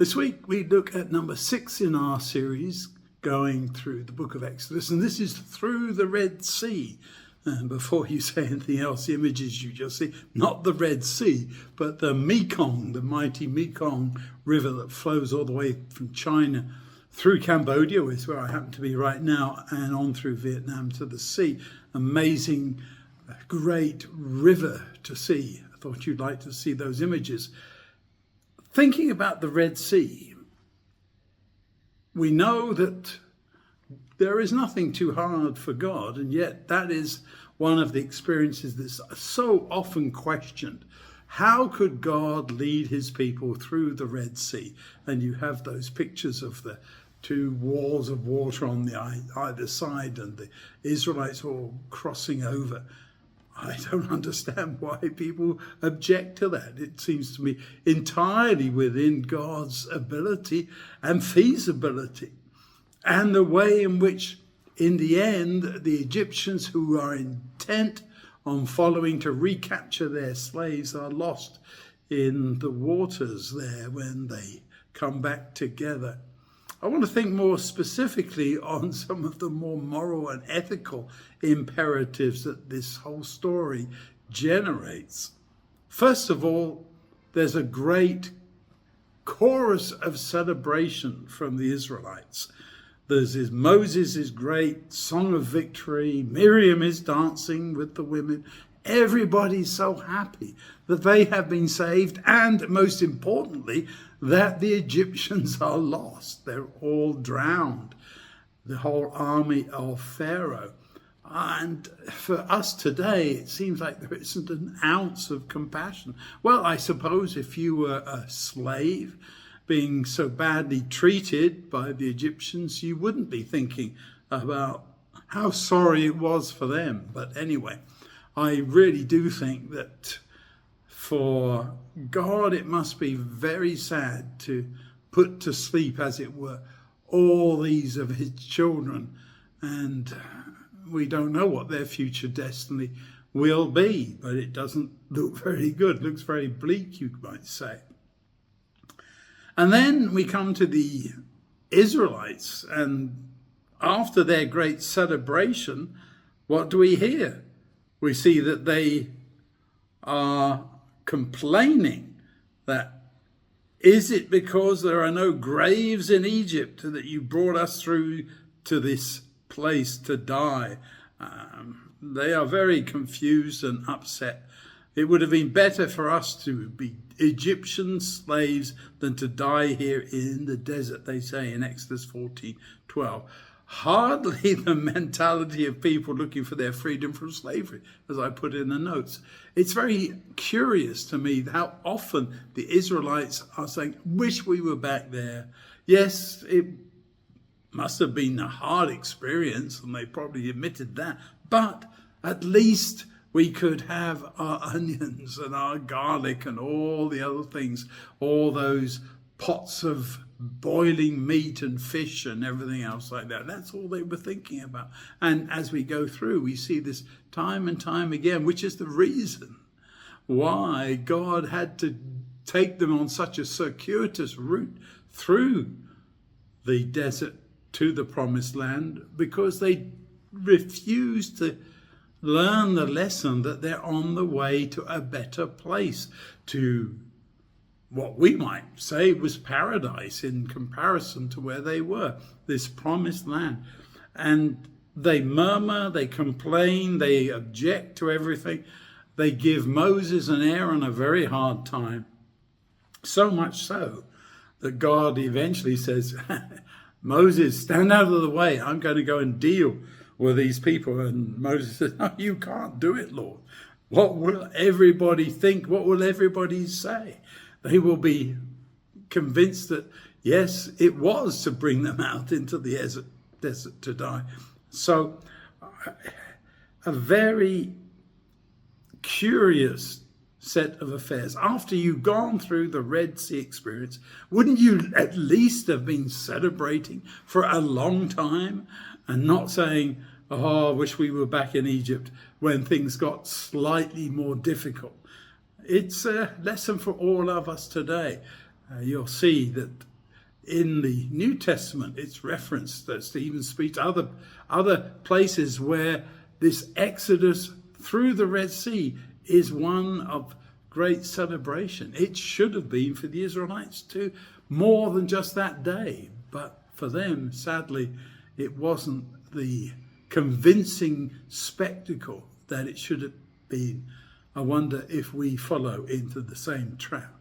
This week we look at number 6 in our series going through the book of Exodus, and this is through the Red Sea. And before you say anything else, the images you just see, not the Red Sea, but the Mekong, the mighty Mekong River that flows all the way from China through Cambodia, which is where I happen to be right now, and on through Vietnam to the sea. Amazing, great river to see. I thought you'd like to see those images. Thinking about the Red Sea, we know that there is nothing too hard for God, and yet that is one of the experiences that's so often questioned. How could God lead his people through the Red Sea? And you have those pictures of the two walls of water on the either side and the Israelites all crossing over. I don't understand why people object to that. It seems to me entirely within God's ability and feasibility, and the way in which, in the end, the Egyptians who are intent on following to recapture their slaves are lost in the waters there when they come back together. I want to think more specifically on some of the more moral and ethical imperatives that this whole story generates. First of all, there's a great chorus of celebration from the Israelites. There's Moses' great song of victory. Miriam is dancing with the women. Everybody's so happy that they have been saved, and most importantly, that the Egyptians are lost. They're all drowned, the whole army of Pharaoh. And for us today, it seems like there isn't an ounce of compassion. Well, I suppose if you were a slave being so badly treated by the Egyptians, you wouldn't be thinking about how sorry it was for them. But anyway, I really do think that for God, it must be very sad to put to sleep, as it were, all these of his children. And we don't know what their future destiny will be, but it doesn't look very good. It looks very bleak, you might say. And then we come to the Israelites, and after their great celebration, what do we hear? We see that they are complaining that, is it because there are no graves in Egypt that you brought us through to this place to die? They are very confused and upset. It would have been better for us to be Egyptian slaves than to die here in the desert, they say in Exodus 14:12. Hardly the mentality of people looking for their freedom from slavery, as I put in the notes. It's very curious to me how often the Israelites are saying, wish we were back there. Yes, it must have been a hard experience, and they probably admitted that, but at least we could have our onions and our garlic and all the other things, all those pots of boiling meat and fish and everything else like that. That's all they were thinking about. And as we go through, we see this time and time again, which is the reason why God had to take them on such a circuitous route through the desert to the promised land, because they refused to learn the lesson that they're on the way to a better place, to what we might say was paradise in comparison to where they were, this promised land. And they murmur, they complain, they object to everything. They give Moses and Aaron a very hard time. So much so that God eventually says, Moses, stand out of the way. I'm going to go and deal with these people. And Moses says, no, you can't do it, Lord. What will everybody think? What will everybody say? They will be convinced that, yes, it was to bring them out into the desert to die. So a very curious set of affairs. After you've gone through the Red Sea experience, wouldn't you at least have been celebrating for a long time and not saying, oh, I wish we were back in Egypt when things got slightly more difficult? It's a lesson for all of us today. You'll see that in the New Testament, it's referenced that Stephen speaks other places where this exodus through the Red Sea is one of great celebration. It should have been for the Israelites too, more than just that day. But for them, sadly, it wasn't the convincing spectacle that it should have been. I wonder if we follow into the same trap.